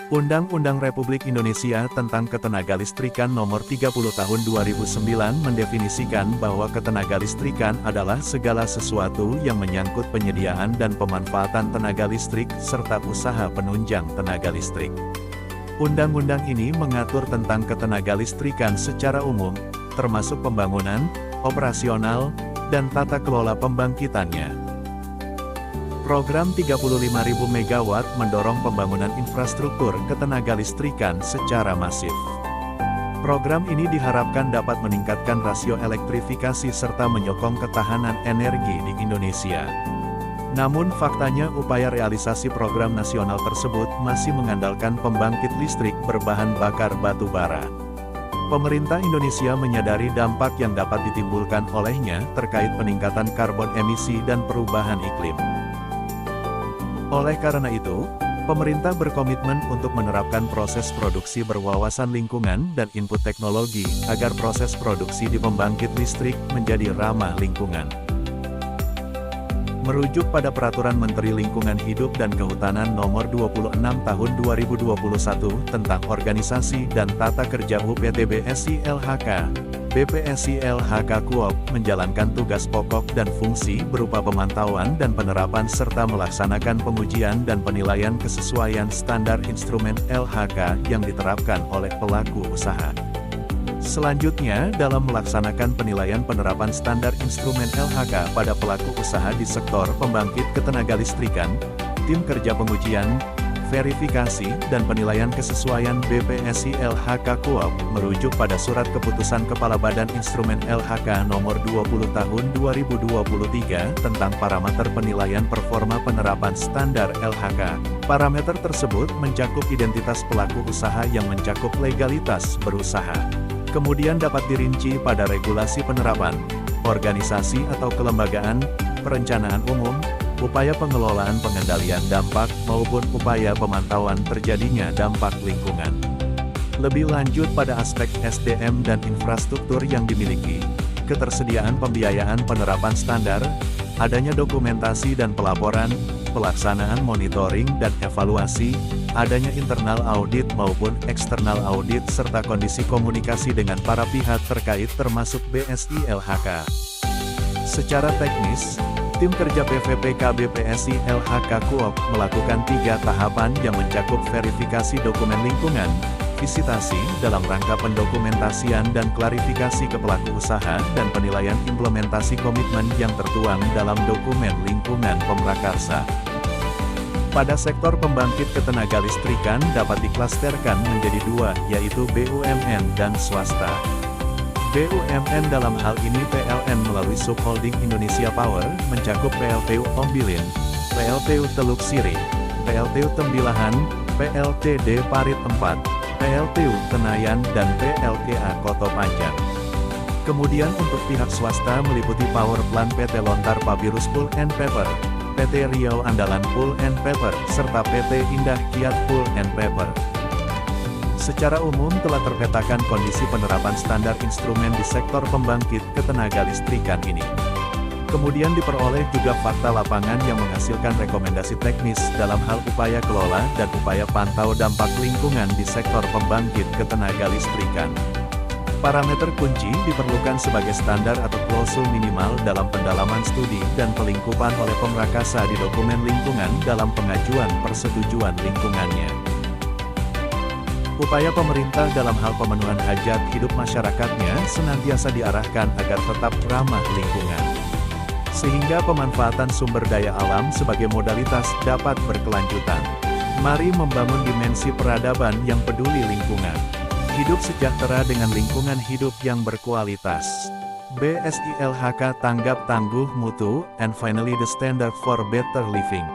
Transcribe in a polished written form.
Undang-Undang Republik Indonesia tentang Ketenagalistrikan Nomor 30 Tahun 2009 mendefinisikan bahwa ketenagalistrikan adalah segala sesuatu yang menyangkut penyediaan dan pemanfaatan tenaga listrik serta usaha penunjang tenaga listrik. Undang-undang ini mengatur tentang ketenagalistrikan secara umum, termasuk pembangunan, operasional, dan tata kelola pembangkitannya. Program 35.000 MW mendorong pembangunan infrastruktur ketenagalistrikan secara masif. Program ini diharapkan dapat meningkatkan rasio elektrifikasi serta menyokong ketahanan energi di Indonesia. Namun faktanya upaya realisasi program nasional tersebut masih mengandalkan pembangkit listrik berbahan bakar batu bara. Pemerintah Indonesia menyadari dampak yang dapat ditimbulkan olehnya terkait peningkatan karbon emisi dan perubahan iklim. Oleh karena itu, pemerintah berkomitmen untuk menerapkan proses produksi berwawasan lingkungan dan input teknologi agar proses produksi di pembangkit listrik menjadi ramah lingkungan. Merujuk pada Peraturan Menteri Lingkungan Hidup dan Kehutanan Nomor 26 Tahun 2021 tentang Organisasi dan Tata Kerja UPT BSI LHK, BPSI LHK KUOP menjalankan tugas pokok dan fungsi berupa pemantauan dan penerapan serta melaksanakan pengujian dan penilaian kesesuaian standar instrumen LHK yang diterapkan oleh pelaku usaha. Selanjutnya, dalam melaksanakan penilaian penerapan standar instrumen LHK pada pelaku usaha di sektor pembangkit ketenagalistrikan, tim kerja pengujian, verifikasi, dan penilaian kesesuaian BPSI LHK KUOP merujuk pada Surat Keputusan Kepala Badan Instrumen LHK Nomor 20 Tahun 2023 tentang parameter penilaian performa penerapan standar LHK. Parameter tersebut mencakup identitas pelaku usaha yang mencakup legalitas berusaha. Kemudian dapat dirinci pada regulasi penerapan, organisasi atau kelembagaan, perencanaan umum, upaya pengelolaan pengendalian dampak maupun upaya pemantauan terjadinya dampak lingkungan. Lebih lanjut pada aspek SDM dan infrastruktur yang dimiliki, ketersediaan pembiayaan penerapan standar, adanya dokumentasi dan pelaporan, pelaksanaan monitoring dan evaluasi, adanya internal audit maupun eksternal audit serta kondisi komunikasi dengan para pihak terkait termasuk BSI LHK. Secara teknis, tim kerja PVPK BPSI LHK KUOP melakukan 3 tahapan yang mencakup verifikasi dokumen lingkungan, visitasi dalam rangka pendokumentasian dan klarifikasi ke pelaku usaha dan penilaian implementasi komitmen yang tertuang dalam dokumen lingkungan pemrakarsa. Pada sektor pembangkit ketenagalistrikan dapat diklasterkan menjadi 2, yaitu BUMN dan swasta. BUMN dalam hal ini PLN melalui Subholding Indonesia Power, mencakup PLTU Ombilin, PLTU Teluk Sirih, PLTU Tembilahan, PLTD Parit 4, PLTU Tenayan dan PLTA Koto Panjang. Kemudian untuk pihak swasta meliputi Power Plant PT Lontar Pabirus Pulp and Paper, PT Riau Andalan Pulp and Paper, serta PT Indah Kiat Pulp and Paper. Secara umum telah terpetakan kondisi penerapan standar instrumen di sektor pembangkit ketenagalistrikan ini. Kemudian diperoleh juga fakta lapangan yang menghasilkan rekomendasi teknis dalam hal upaya kelola dan upaya pantau dampak lingkungan di sektor pembangkit ketenagalistrikan. Parameter kunci diperlukan sebagai standar atau klausul minimal dalam pendalaman studi dan pelingkupan oleh pemrakasa di dokumen lingkungan dalam pengajuan persetujuan lingkungannya. Upaya pemerintah dalam hal pemenuhan hajat hidup masyarakatnya senantiasa diarahkan agar tetap ramah lingkungan, sehingga pemanfaatan sumber daya alam sebagai modalitas dapat berkelanjutan. Mari membangun dimensi peradaban yang peduli lingkungan. Hidup sejahtera dengan lingkungan hidup yang berkualitas. BSI LHK tanggap tangguh mutu, and finally the standard for better living.